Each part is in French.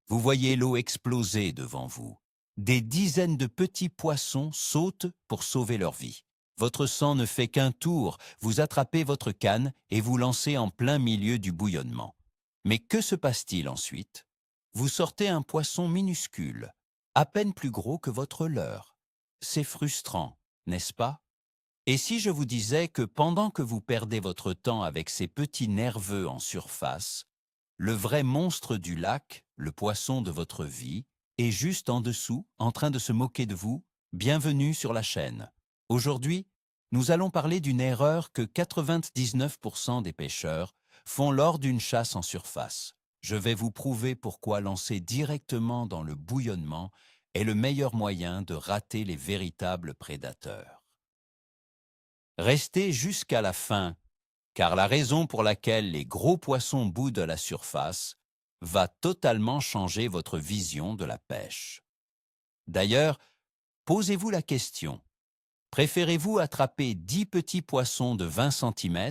Vous voyez l'eau exploser devant vous. Des dizaines de petits poissons sautent pour sauver leur vie. Votre sang ne fait qu'un tour, vous attrapez votre canne et vous lancez en plein milieu du bouillonnement. Mais que se passe-t-il ensuite? Vous sortez un poisson minuscule, à peine plus gros que votre leurre. C'est frustrant, n'est-ce pas? Et si je vous disais que pendant que vous perdez votre temps avec ces petits nerveux en surface, le vrai monstre du lac, le poisson de votre vie, est juste en dessous, en train de se moquer de vous? Bienvenue sur la chaîne. Aujourd'hui, nous allons parler d'une erreur que 99% des pêcheurs font lors d'une chasse en surface. Je vais vous prouver pourquoi lancer directement dans le bouillonnement est le meilleur moyen de rater les véritables prédateurs. Restez jusqu'à la fin, car la raison pour laquelle les gros poissons boudent à la surface va totalement changer votre vision de la pêche. D'ailleurs, posez-vous la question, préférez-vous attraper 10 petits poissons de 20 cm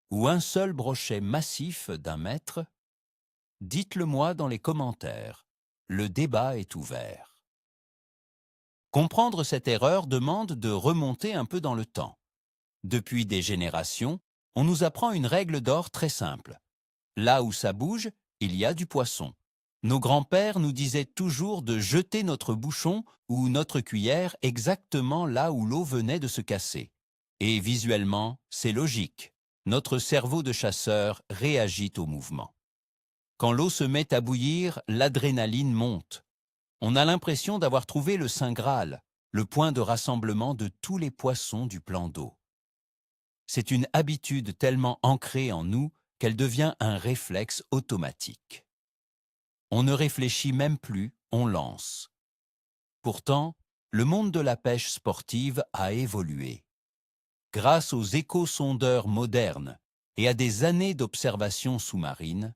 ou un seul brochet massif d'1 mètre? Dites-le moi dans les commentaires. Le débat est ouvert. Comprendre cette erreur demande de remonter un peu dans le temps. Depuis des générations, on nous apprend une règle d'or très simple. Là où ça bouge, il y a du poisson. Nos grands-pères nous disaient toujours de jeter notre bouchon ou notre cuillère exactement là où l'eau venait de se casser. Et visuellement, c'est logique. Notre cerveau de chasseur réagit au mouvement. Quand l'eau se met à bouillir, l'adrénaline monte. On a l'impression d'avoir trouvé le Saint Graal, le point de rassemblement de tous les poissons du plan d'eau. C'est une habitude tellement ancrée en nous qu'elle devient un réflexe automatique. On ne réfléchit même plus, on lance. Pourtant, le monde de la pêche sportive a évolué. Grâce aux échosondeurs modernes et à des années d'observation sous-marine,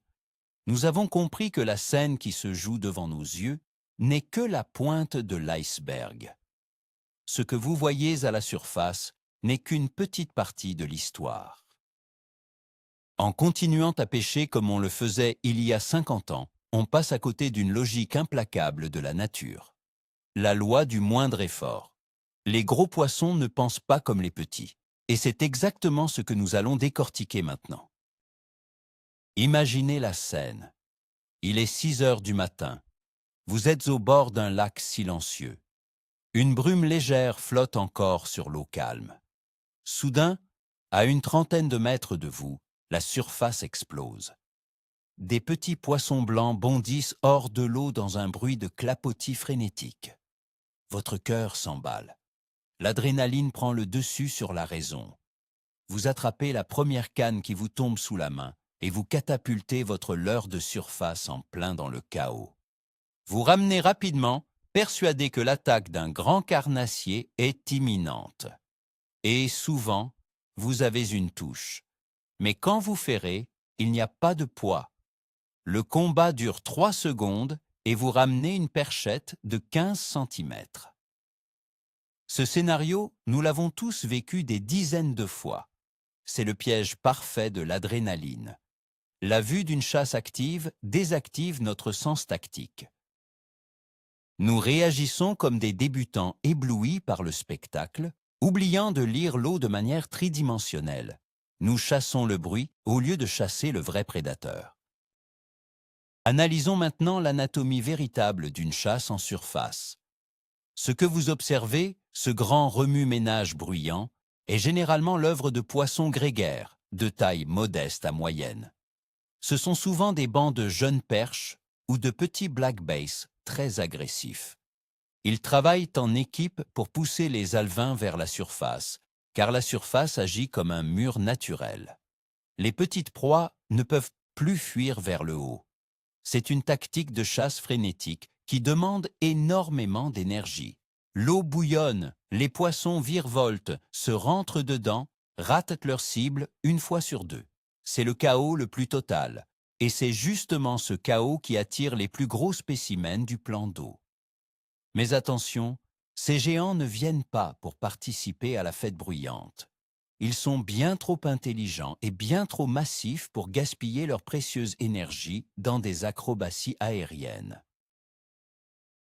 nous avons compris que la scène qui se joue devant nos yeux n'est que la pointe de l'iceberg. Ce que vous voyez à la surface n'est qu'une petite partie de l'histoire. En continuant à pêcher comme on le faisait il y a 50 ans, on passe à côté d'une logique implacable de la nature. La loi du moindre effort. Les gros poissons ne pensent pas comme les petits. Et c'est exactement ce que nous allons décortiquer maintenant. Imaginez la scène. Il est 6 heures du matin. Vous êtes au bord d'un lac silencieux. Une brume légère flotte encore sur l'eau calme. Soudain, à une trentaine de mètres de vous, la surface explose. Des petits poissons blancs bondissent hors de l'eau dans un bruit de clapotis frénétique. Votre cœur s'emballe. L'adrénaline prend le dessus sur la raison. Vous attrapez la première canne qui vous tombe sous la main et vous catapultez votre leurre de surface en plein dans le chaos. Vous ramenez rapidement, persuadé que l'attaque d'un grand carnassier est imminente. Et souvent, vous avez une touche. Mais quand vous ferrez, il n'y a pas de poids. Le combat dure 3 secondes et vous ramenez une perchette de 15 cm. Ce scénario, nous l'avons tous vécu des dizaines de fois. C'est le piège parfait de l'adrénaline. La vue d'une chasse active désactive notre sens tactique. Nous réagissons comme des débutants éblouis par le spectacle, oubliant de lire l'eau de manière tridimensionnelle. Nous chassons le bruit au lieu de chasser le vrai prédateur. Analysons maintenant l'anatomie véritable d'une chasse en surface. Ce que vous observez, ce grand remue-ménage bruyant, est généralement l'œuvre de poissons grégaires, de taille modeste à moyenne. Ce sont souvent des bancs de jeunes perches ou de petits black bass très agressifs. Ils travaillent en équipe pour pousser les alevins vers la surface, car la surface agit comme un mur naturel. Les petites proies ne peuvent plus fuir vers le haut. C'est une tactique de chasse frénétique qui demande énormément d'énergie. L'eau bouillonne, les poissons virevoltent, se rentrent dedans, ratent leur cible 1 fois sur 2. C'est le chaos le plus total. Et c'est justement ce chaos qui attire les plus gros spécimens du plan d'eau. Mais attention, ces géants ne viennent pas pour participer à la fête bruyante. Ils sont bien trop intelligents et bien trop massifs pour gaspiller leur précieuse énergie dans des acrobaties aériennes.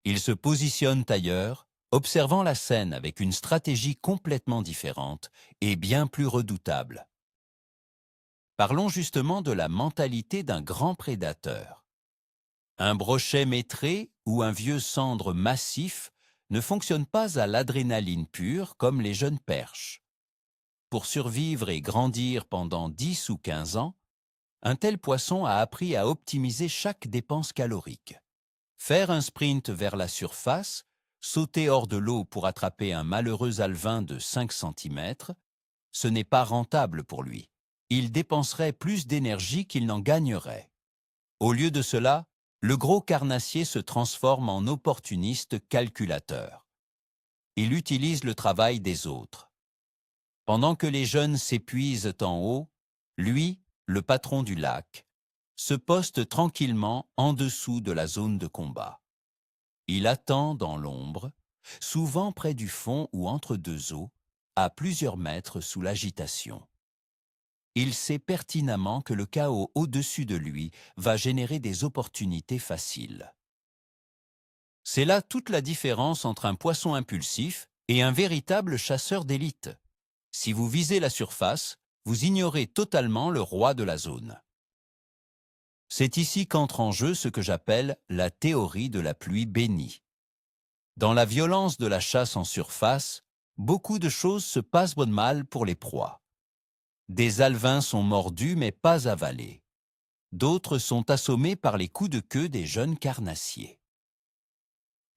Ils se positionnent ailleurs, observant la scène avec une stratégie complètement différente et bien plus redoutable. Parlons justement de la mentalité d'un grand prédateur. Un brochet maîtré ou un vieux cendre massif ne fonctionne pas à l'adrénaline pure comme les jeunes perches. Pour survivre et grandir pendant 10 ou 15 ans, un tel poisson a appris à optimiser chaque dépense calorique. Faire un sprint vers la surface, sauter hors de l'eau pour attraper un malheureux alevin de 5 cm, ce n'est pas rentable pour lui. Il dépenserait plus d'énergie qu'il n'en gagnerait. Au lieu de cela, le gros carnassier se transforme en opportuniste calculateur. Il utilise le travail des autres. Pendant que les jeunes s'épuisent en haut, lui, le patron du lac, se poste tranquillement en dessous de la zone de combat. Il attend dans l'ombre, souvent près du fond ou entre deux eaux, à plusieurs mètres sous l'agitation. Il sait pertinemment que le chaos au-dessus de lui va générer des opportunités faciles. C'est là toute la différence entre un poisson impulsif et un véritable chasseur d'élite. Si vous visez la surface, vous ignorez totalement le roi de la zone. C'est ici qu'entre en jeu ce que j'appelle la théorie de la pluie bénie. Dans la violence de la chasse en surface, beaucoup de choses se passent mal pour les proies. Des alevins sont mordus mais pas avalés. D'autres sont assommés par les coups de queue des jeunes carnassiers.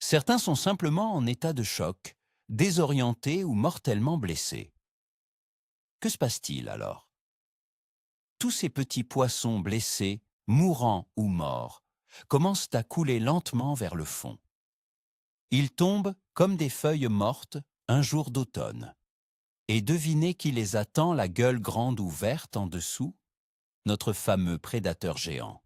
Certains sont simplement en état de choc, désorientés ou mortellement blessés. Que se passe-t-il alors? Tous ces petits poissons blessés, mourants ou morts, commencent à couler lentement vers le fond. Ils tombent comme des feuilles mortes un jour d'automne. Et devinez qui les attend la gueule grande ouverte en dessous? Notre fameux prédateur géant.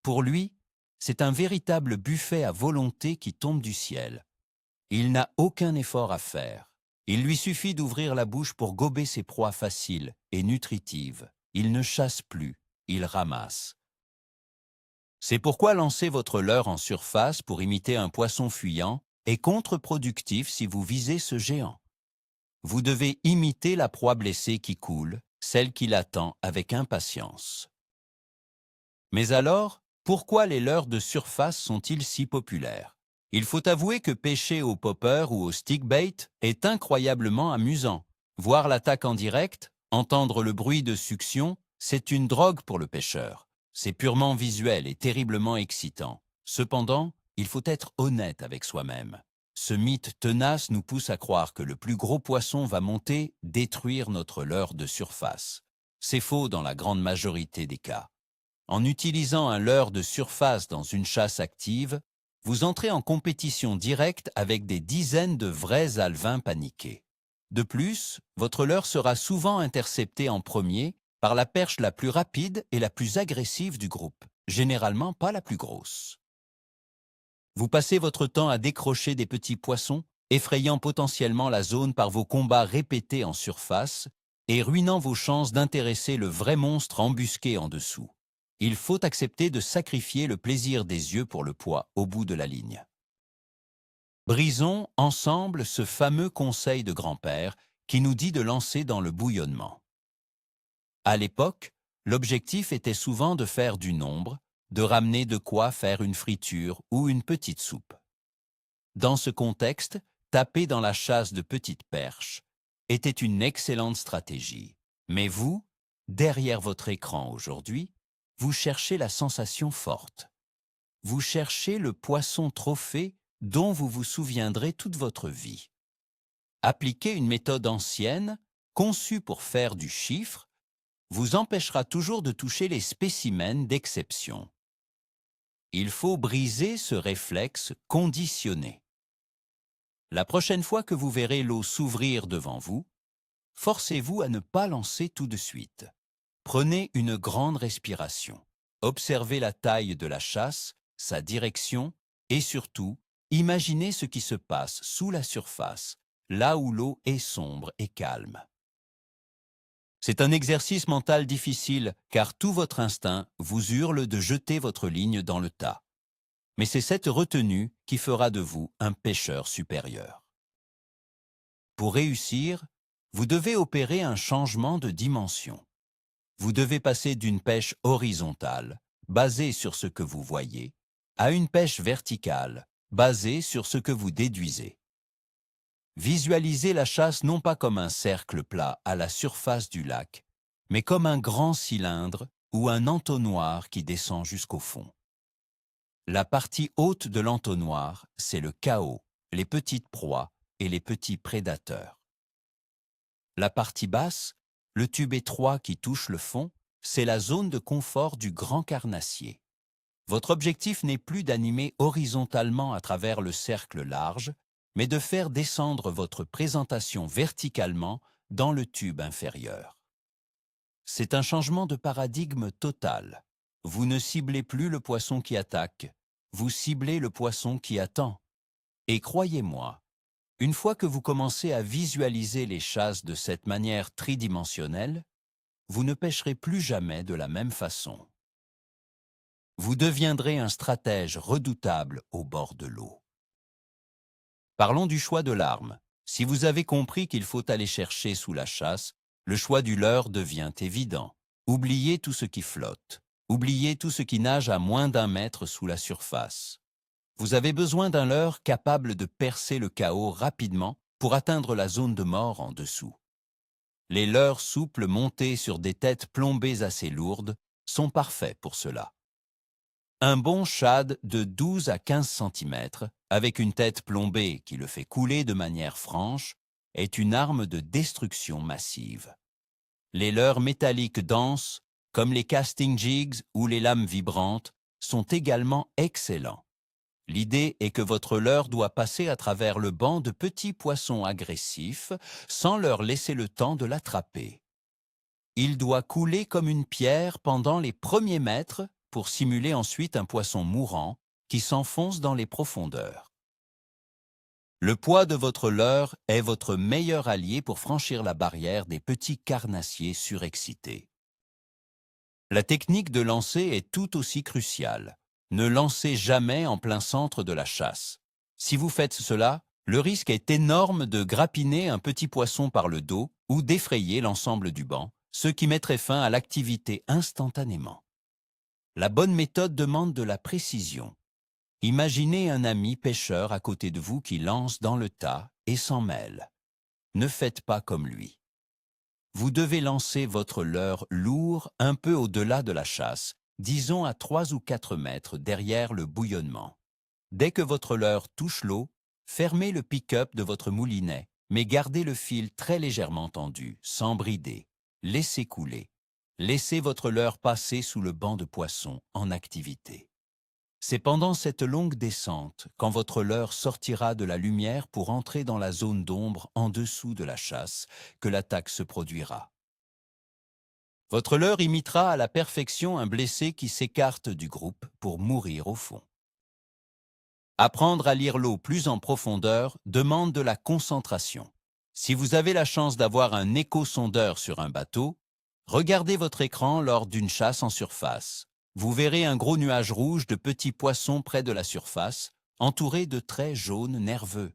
Pour lui, c'est un véritable buffet à volonté qui tombe du ciel. Il n'a aucun effort à faire. Il lui suffit d'ouvrir la bouche pour gober ses proies faciles et nutritives. Il ne chasse plus, il ramasse. C'est pourquoi lancer votre leurre en surface pour imiter un poisson fuyant est contre-productif si vous visez ce géant. Vous devez imiter la proie blessée qui coule, celle qui l'attend avec impatience. Mais alors, pourquoi les leurres de surface sont-ils si populaires? Il faut avouer que pêcher au popper ou au stickbait est incroyablement amusant. Voir l'attaque en direct, entendre le bruit de succion, c'est une drogue pour le pêcheur. C'est purement visuel et terriblement excitant. Cependant, il faut être honnête avec soi-même. Ce mythe tenace nous pousse à croire que le plus gros poisson va monter, détruire notre leurre de surface. C'est faux dans la grande majorité des cas. En utilisant un leurre de surface dans une chasse active, vous entrez en compétition directe avec des dizaines de vrais alevins paniqués. De plus, votre leurre sera souvent intercepté en premier par la perche la plus rapide et la plus agressive du groupe, généralement pas la plus grosse. Vous passez votre temps à décrocher des petits poissons, effrayant potentiellement la zone par vos combats répétés en surface et ruinant vos chances d'intéresser le vrai monstre embusqué en dessous. Il faut accepter de sacrifier le plaisir des yeux pour le poids au bout de la ligne. Brisons ensemble ce fameux conseil de grand-père qui nous dit de lancer dans le bouillonnement. À l'époque, l'objectif était souvent de faire du nombre, de ramener de quoi faire une friture ou une petite soupe. Dans ce contexte, taper dans la chasse de petites perches était une excellente stratégie. Mais vous, derrière votre écran aujourd'hui, vous cherchez la sensation forte. Vous cherchez le poisson trophée dont vous vous souviendrez toute votre vie. Appliquer une méthode ancienne, conçue pour faire du chiffre, vous empêchera toujours de toucher les spécimens d'exception. Il faut briser ce réflexe conditionné. La prochaine fois que vous verrez l'eau s'ouvrir devant vous, forcez-vous à ne pas lancer tout de suite. Prenez une grande respiration. Observez la taille de la chasse, sa direction et surtout, imaginez ce qui se passe sous la surface, là où l'eau est sombre et calme. C'est un exercice mental difficile car tout votre instinct vous hurle de jeter votre ligne dans le tas. mais c'est cette retenue qui fera de vous un pêcheur supérieur. Pour réussir, vous devez opérer un changement de dimension. Vous devez passer d'une pêche horizontale, basée sur ce que vous voyez, à une pêche verticale, basée sur ce que vous déduisez. Visualisez la chasse non pas comme un cercle plat à la surface du lac, mais comme un grand cylindre ou un entonnoir qui descend jusqu'au fond. La partie haute de l'entonnoir, c'est le chaos, les petites proies et les petits prédateurs. La partie basse, le tube étroit qui touche le fond, c'est la zone de confort du grand carnassier. Votre objectif n'est plus d'animer horizontalement à travers le cercle large, mais de faire descendre votre présentation verticalement dans le tube inférieur. C'est un changement de paradigme total. Vous ne ciblez plus le poisson qui attaque, vous ciblez le poisson qui attend. Et croyez-moi, une fois que vous commencez à visualiser les chasses de cette manière tridimensionnelle, vous ne pêcherez plus jamais de la même façon. Vous deviendrez un stratège redoutable au bord de l'eau. Parlons du choix de l'arme. Si vous avez compris qu'il faut aller chercher sous la chasse, le choix du leurre devient évident. Oubliez tout ce qui flotte. Oubliez tout ce qui nage à moins d'1 mètre sous la surface. Vous avez besoin d'un leurre capable de percer le chaos rapidement pour atteindre la zone de mort en dessous. Les leurres souples montés sur des têtes plombées assez lourdes sont parfaits pour cela. Un bon shad de 12 à 15 cm, avec une tête plombée qui le fait couler de manière franche, est une arme de destruction massive. Les leurres métalliques denses, comme les casting jigs ou les lames vibrantes, sont également excellents. L'idée est que votre leurre doit passer à travers le banc de petits poissons agressifs sans leur laisser le temps de l'attraper. Il doit couler comme une pierre pendant les premiers mètres pour simuler ensuite un poisson mourant qui s'enfonce dans les profondeurs. Le poids de votre leurre est votre meilleur allié pour franchir la barrière des petits carnassiers surexcités. La technique de lancer est tout aussi cruciale. Ne lancez jamais en plein centre de la chasse. Si vous faites cela, le risque est énorme de grappiner un petit poisson par le dos ou d'effrayer l'ensemble du banc, ce qui mettrait fin à l'activité instantanément. La bonne méthode demande de la précision. Imaginez un ami pêcheur à côté de vous qui lance dans le tas et s'en mêle. Ne faites pas comme lui. Vous devez lancer votre leurre lourd un peu au-delà de la chasse, disons à 3 ou 4 mètres derrière le bouillonnement. Dès que votre leurre touche l'eau, fermez le pick-up de votre moulinet, mais gardez le fil très légèrement tendu, sans brider. Laissez couler. Laissez votre leurre passer sous le banc de poissons en activité. C'est pendant cette longue descente, quand votre leurre sortira de la lumière pour entrer dans la zone d'ombre en dessous de la chasse, que l'attaque se produira. Votre leurre imitera à la perfection un blessé qui s'écarte du groupe pour mourir au fond. Apprendre à lire l'eau plus en profondeur demande de la concentration. Si vous avez la chance d'avoir un écho-sondeur sur un bateau, regardez votre écran lors d'une chasse en surface. Vous verrez un gros nuage rouge de petits poissons près de la surface, entouré de traits jaunes nerveux.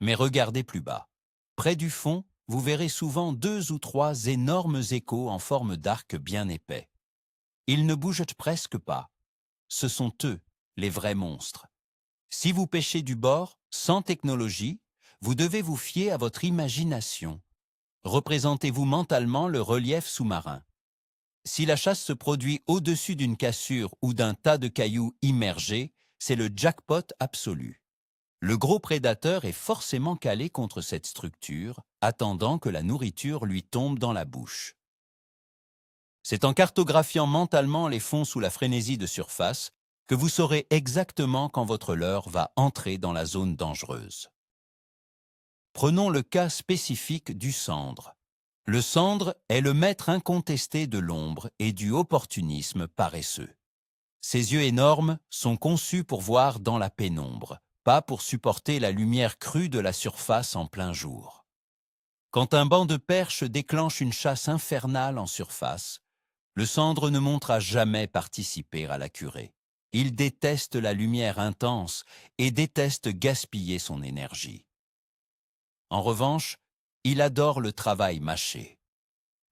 Mais regardez plus bas. Près du fond, vous verrez souvent 2 ou 3 énormes échos en forme d'arc bien épais. Ils ne bougent presque pas. Ce sont eux, les vrais monstres. Si vous pêchez du bord, sans technologie, vous devez vous fier à votre imagination. Représentez-vous mentalement le relief sous-marin. Si la chasse se produit au-dessus d'une cassure ou d'un tas de cailloux immergés, c'est le jackpot absolu. Le gros prédateur est forcément calé contre cette structure, attendant que la nourriture lui tombe dans la bouche. C'est en cartographiant mentalement les fonds sous la frénésie de surface que vous saurez exactement quand votre leurre va entrer dans la zone dangereuse. Prenons le cas spécifique du sandre. Le sandre est le maître incontesté de l'ombre et du opportunisme paresseux. Ses yeux énormes sont conçus pour voir dans la pénombre, pas pour supporter la lumière crue de la surface en plein jour. Quand un banc de perches déclenche une chasse infernale en surface, le sandre ne montre à jamais participer à la curée. Il déteste la lumière intense et déteste gaspiller son énergie. En revanche, il adore le travail mâché.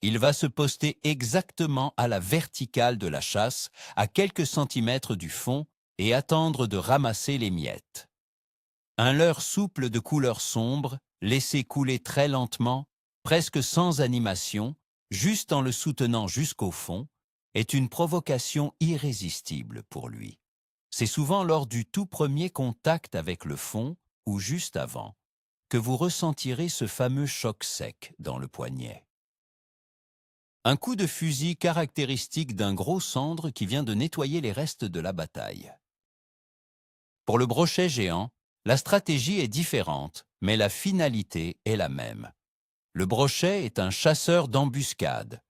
Il va se poster exactement à la verticale de la chasse, à quelques centimètres du fond, et attendre de ramasser les miettes. Un leurre souple de couleur sombre, laissé couler très lentement, presque sans animation, juste en le soutenant jusqu'au fond, est une provocation irrésistible pour lui. C'est souvent lors du tout premier contact avec le fond, ou juste avant, que vous ressentirez ce fameux choc sec dans le poignet. Un coup de fusil caractéristique d'un gros cendre qui vient de nettoyer les restes de la bataille. Pour le brochet géant, la stratégie est différente, mais la finalité est la même. Le brochet est un chasseur d'embuscade.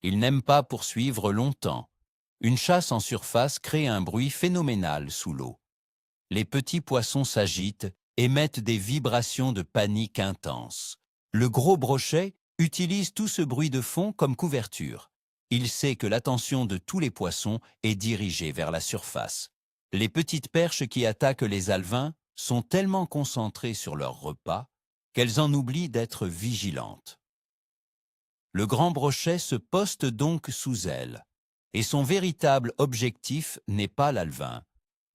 Il n'aime pas poursuivre longtemps. Une chasse en surface crée un bruit phénoménal sous l'eau. Les petits poissons s'agitent, émettent des vibrations de panique intense. Le gros brochet utilise tout ce bruit de fond comme couverture. Il sait que l'attention de tous les poissons est dirigée vers la surface. Les petites perches qui attaquent les alevins sont tellement concentrées sur leur repas qu'elles en oublient d'être vigilantes. Le grand brochet se poste donc sous elle, et son véritable objectif n'est pas l'alevin,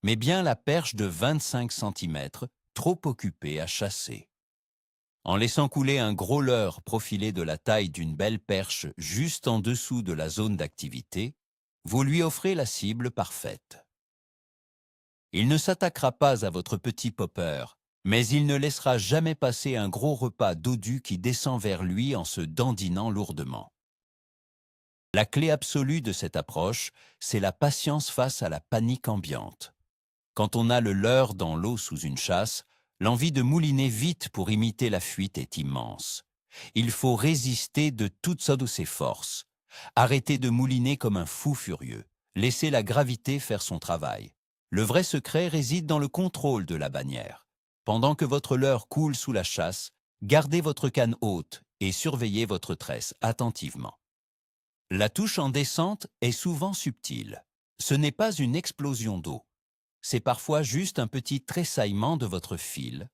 mais bien la perche de 25 cm, trop occupée à chasser. En laissant couler un gros leurre profilé de la taille d'une belle perche juste en dessous de la zone d'activité, vous lui offrez la cible parfaite. Il ne s'attaquera pas à votre petit popper, mais il ne laissera jamais passer un gros repas dodu qui descend vers lui en se dandinant lourdement. La clé absolue de cette approche, c'est la patience face à la panique ambiante. Quand on a le leurre dans l'eau sous une chasse, l'envie de mouliner vite pour imiter la fuite est immense. Il faut résister de toutes de ses forces. Arrêter de mouliner comme un fou furieux. Laisser la gravité faire son travail. Le vrai secret réside dans le contrôle de la bannière. Pendant que votre leurre coule sous la chasse, gardez votre canne haute et surveillez votre tresse attentivement. La touche en descente est souvent subtile. Ce n'est pas une explosion d'eau. C'est parfois juste un petit tressaillement de votre fil,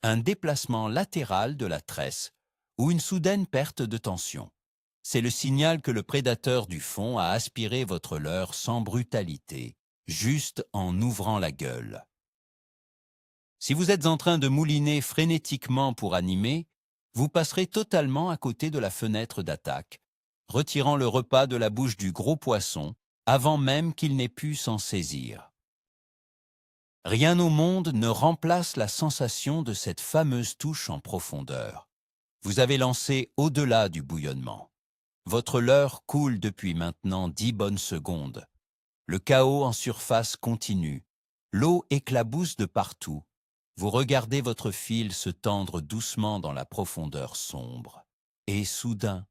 un déplacement latéral de la tresse ou une soudaine perte de tension. C'est le signal que le prédateur du fond a aspiré votre leurre sans brutalité, juste en ouvrant la gueule. Si vous êtes en train de mouliner frénétiquement pour animer, vous passerez totalement à côté de la fenêtre d'attaque, retirant le repas de la bouche du gros poisson avant même qu'il n'ait pu s'en saisir. Rien au monde ne remplace la sensation de cette fameuse touche en profondeur. Vous avez lancé au-delà du bouillonnement. Votre leurre coule depuis maintenant 10 bonnes secondes. Le chaos en surface continue. L'eau éclabousse de partout. Vous regardez votre fil se tendre doucement dans la profondeur sombre. Et soudain,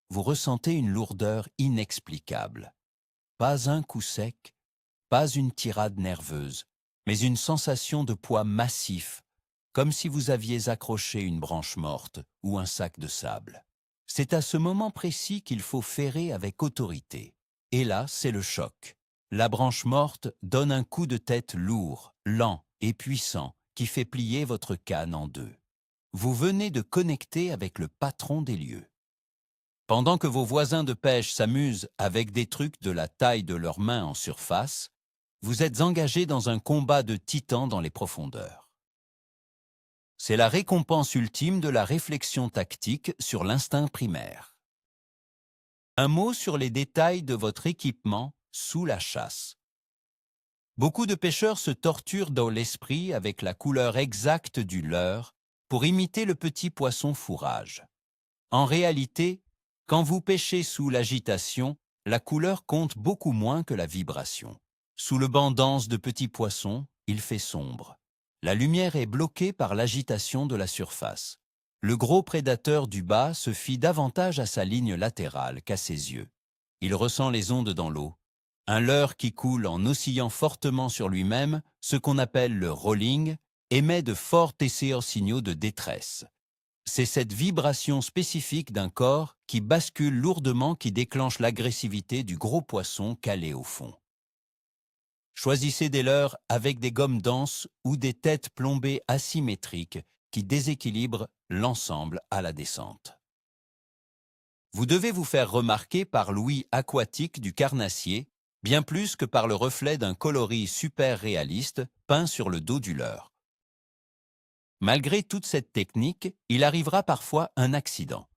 vous ressentez une lourdeur inexplicable. Pas un coup sec, pas une tirade nerveuse, mais une sensation de poids massif, comme si vous aviez accroché une branche morte ou un sac de sable. C'est à ce moment précis qu'il faut ferrer avec autorité. Et là, c'est le choc. La branche morte donne un coup de tête lourd, lent et puissant qui fait plier votre canne en deux. Vous venez de connecter avec le patron des lieux. Pendant que vos voisins de pêche s'amusent avec des trucs de la taille de leurs mains en surface, vous êtes engagé dans un combat de titans dans les profondeurs. C'est la récompense ultime de la réflexion tactique sur l'instinct primaire. Un mot sur les détails de votre équipement sous la chasse. Beaucoup de pêcheurs se torturent dans l'esprit avec la couleur exacte du leurre pour imiter le petit poisson fourrage. En réalité, quand vous pêchez sous l'agitation, la couleur compte beaucoup moins que la vibration. Sous le banc dense de petits poissons, il fait sombre. La lumière est bloquée par l'agitation de la surface. Le gros prédateur du bas se fie davantage à sa ligne latérale qu'à ses yeux. Il ressent les ondes dans l'eau. Un leurre qui coule en oscillant fortement sur lui-même, ce qu'on appelle le rolling, émet de forts signaux de détresse. C'est cette vibration spécifique d'un corps qui bascule lourdement qui déclenche l'agressivité du gros poisson calé au fond. Choisissez des leurres avec des gommes denses ou des têtes plombées asymétriques qui déséquilibrent l'ensemble à la descente. Vous devez vous faire remarquer par l'ouïe aquatique du carnassier, bien plus que par le reflet d'un coloris super réaliste peint sur le dos du leurre. Malgré toute cette technique, il arrivera parfois un accident.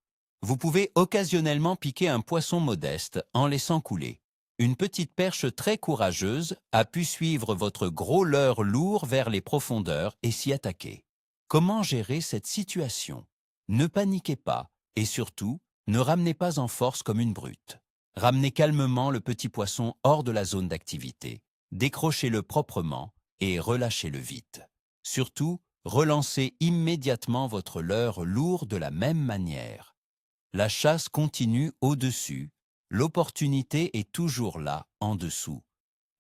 Vous pouvez occasionnellement piquer un poisson modeste en laissant couler. Une petite perche très courageuse a pu suivre votre gros leurre lourd vers les profondeurs et s'y attaquer. Comment gérer cette situation? Ne paniquez pas et surtout, ne ramenez pas en force comme une brute. Ramenez calmement le petit poisson hors de la zone d'activité. Décrochez-le proprement et relâchez-le vite. Surtout, relancez immédiatement votre leurre lourd de la même manière. La chasse continue au-dessus, l'opportunité est toujours là, en dessous.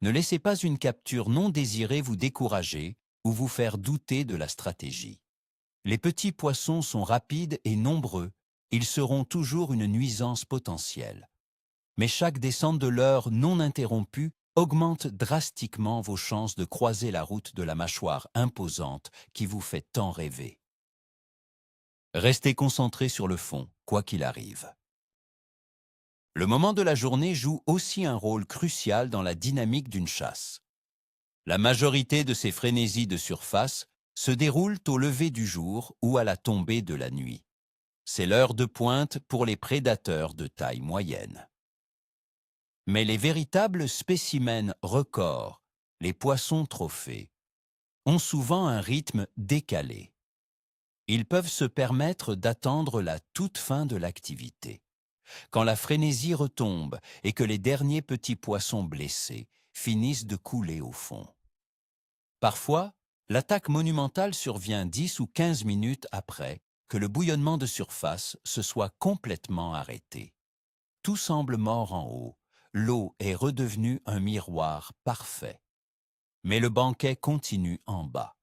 Ne laissez pas une capture non désirée vous décourager ou vous faire douter de la stratégie. Les petits poissons sont rapides et nombreux, ils seront toujours une nuisance potentielle. Mais chaque descente de leurre non interrompue augmente drastiquement vos chances de croiser la route de la mâchoire imposante qui vous fait tant rêver. Restez concentré sur le fond, quoi qu'il arrive. Le moment de la journée joue aussi un rôle crucial dans la dynamique d'une chasse. La majorité de ces frénésies de surface se déroulent au lever du jour ou à la tombée de la nuit. C'est l'heure de pointe pour les prédateurs de taille moyenne. Mais les véritables spécimens records, les poissons trophées, ont souvent un rythme décalé. Ils peuvent se permettre d'attendre la toute fin de l'activité. Quand la frénésie retombe et que les derniers petits poissons blessés finissent de couler au fond. Parfois, l'attaque monumentale survient 10 ou 15 minutes après que le bouillonnement de surface se soit complètement arrêté. Tout semble mort en haut. L'eau est redevenue un miroir parfait. Mais le banquet continue en bas.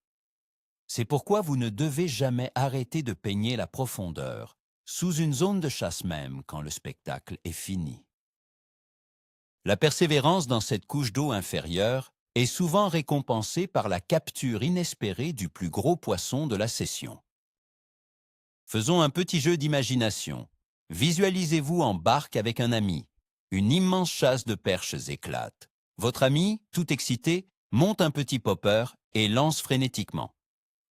C'est pourquoi vous ne devez jamais arrêter de peigner la profondeur, sous une zone de chasse même quand le spectacle est fini. La persévérance dans cette couche d'eau inférieure est souvent récompensée par la capture inespérée du plus gros poisson de la session. Faisons un petit jeu d'imagination. Visualisez-vous en barque avec un ami. Une immense chasse de perches éclate. Votre ami, tout excité, monte un petit popper et lance frénétiquement.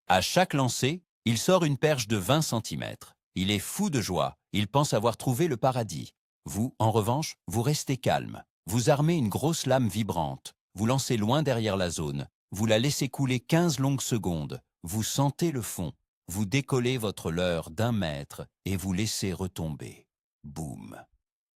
À chaque lancer, il sort une perche de 20 cm. Il est fou de joie, il pense avoir trouvé le paradis. Vous, en revanche, vous restez calme. Vous armez une grosse lame vibrante. Vous lancez loin derrière la zone. Vous la laissez couler 15 longues secondes. Vous sentez le fond. Vous décollez votre leurre d'1 mètre et vous laissez retomber. Boum!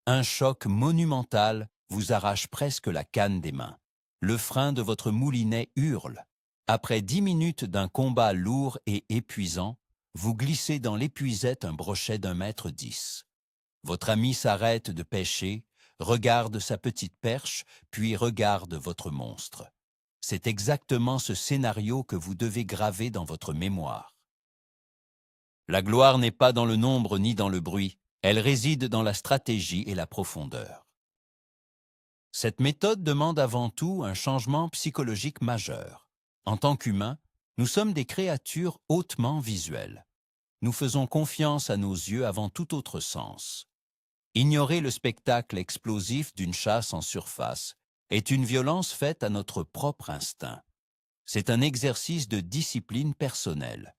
Un choc monumental vous arrache presque la canne des mains. Le frein de votre moulinet hurle. Après 10 minutes d'un combat lourd et épuisant, vous glissez dans l'épuisette un brochet d'1 mètre 10. Votre ami s'arrête de pêcher, regarde sa petite perche, puis regarde votre monstre. C'est exactement ce scénario que vous devez graver dans votre mémoire. La gloire n'est pas dans le nombre ni dans le bruit, elle réside dans la stratégie et la profondeur. Cette méthode demande avant tout un changement psychologique majeur. En tant qu'humains, nous sommes des créatures hautement visuelles. Nous faisons confiance à nos yeux avant tout autre sens. Ignorer le spectacle explosif d'une chasse en surface est une violence faite à notre propre instinct. C'est un exercice de discipline personnelle.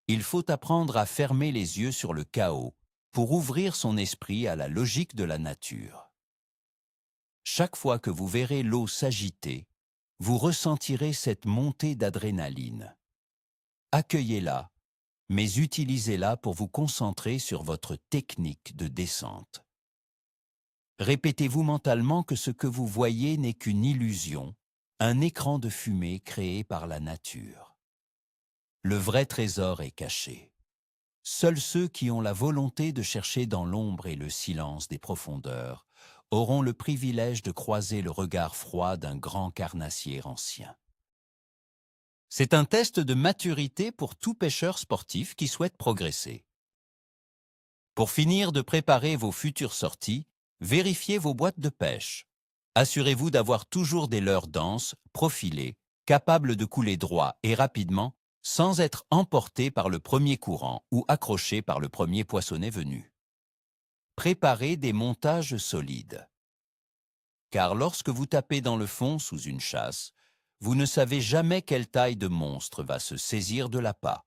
Il faut apprendre à fermer les yeux sur le chaos pour ouvrir son esprit à la logique de la nature. Chaque fois que vous verrez l'eau s'agiter, vous ressentirez cette montée d'adrénaline. Accueillez-la, mais utilisez-la pour vous concentrer sur votre technique de descente. Répétez-vous mentalement que ce que vous voyez n'est qu'une illusion, un écran de fumée créé par la nature. Le vrai trésor est caché. Seuls ceux qui ont la volonté de chercher dans l'ombre et le silence des profondeurs auront le privilège de croiser le regard froid d'un grand carnassier ancien. C'est un test de maturité pour tout pêcheur sportif qui souhaite progresser. Pour finir de préparer vos futures sorties, vérifiez vos boîtes de pêche. Assurez-vous d'avoir toujours des leurres denses, profilées, capables de couler droit et rapidement, sans être emportés par le premier courant ou accrochés par le premier poissonnet venu. Préparez des montages solides. Car lorsque vous tapez dans le fond sous une chasse, vous ne savez jamais quelle taille de monstre va se saisir de l'appât.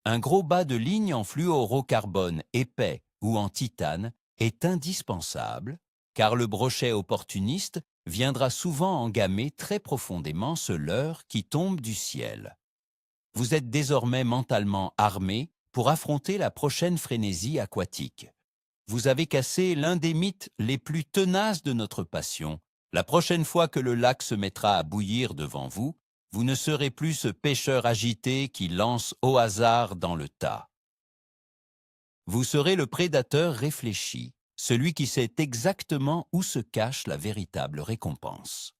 Un gros bas de ligne en fluorocarbone épais ou en titane est indispensable, car le brochet opportuniste viendra souvent engamer très profondément ce leurre qui tombe du ciel. Vous êtes désormais mentalement armé pour affronter la prochaine frénésie aquatique. Vous avez cassé l'un des mythes les plus tenaces de notre passion. La prochaine fois que le lac se mettra à bouillir devant vous, vous ne serez plus ce pêcheur agité qui lance au hasard dans le tas. Vous serez le prédateur réfléchi, celui qui sait exactement où se cache la véritable récompense.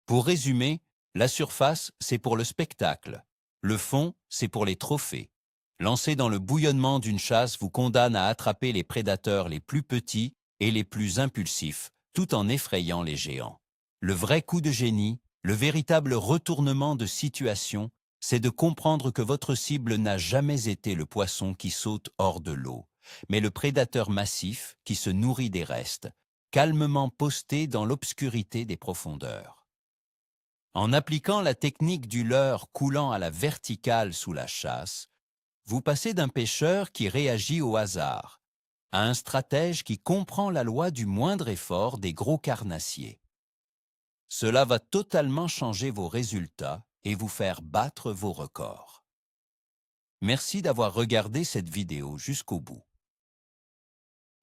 Pour résumer, la surface, c'est pour le spectacle. Le fond, c'est pour les trophées. Lancer dans le bouillonnement d'une chasse vous condamne à attraper les prédateurs les plus petits et les plus impulsifs, tout en effrayant les géants. Le vrai coup de génie, le véritable retournement de situation, c'est de comprendre que votre cible n'a jamais été le poisson qui saute hors de l'eau, mais le prédateur massif qui se nourrit des restes, calmement posté dans l'obscurité des profondeurs. En appliquant la technique du leurre coulant à la verticale sous la chasse, vous passez d'un pêcheur qui réagit au hasard à un stratège qui comprend la loi du moindre effort des gros carnassiers. Cela va totalement changer vos résultats et vous faire battre vos records. Merci d'avoir regardé cette vidéo jusqu'au bout.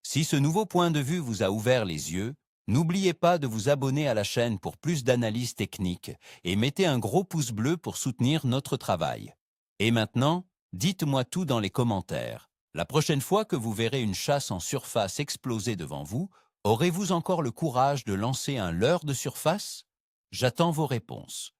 Si ce nouveau point de vue vous a ouvert les yeux, n'oubliez pas de vous abonner à la chaîne pour plus d'analyses techniques et mettez un gros pouce bleu pour soutenir notre travail. Et maintenant, dites-moi tout dans les commentaires. La prochaine fois que vous verrez une chasse en surface exploser devant vous, aurez-vous encore le courage de lancer un leurre de surface? J'attends vos réponses.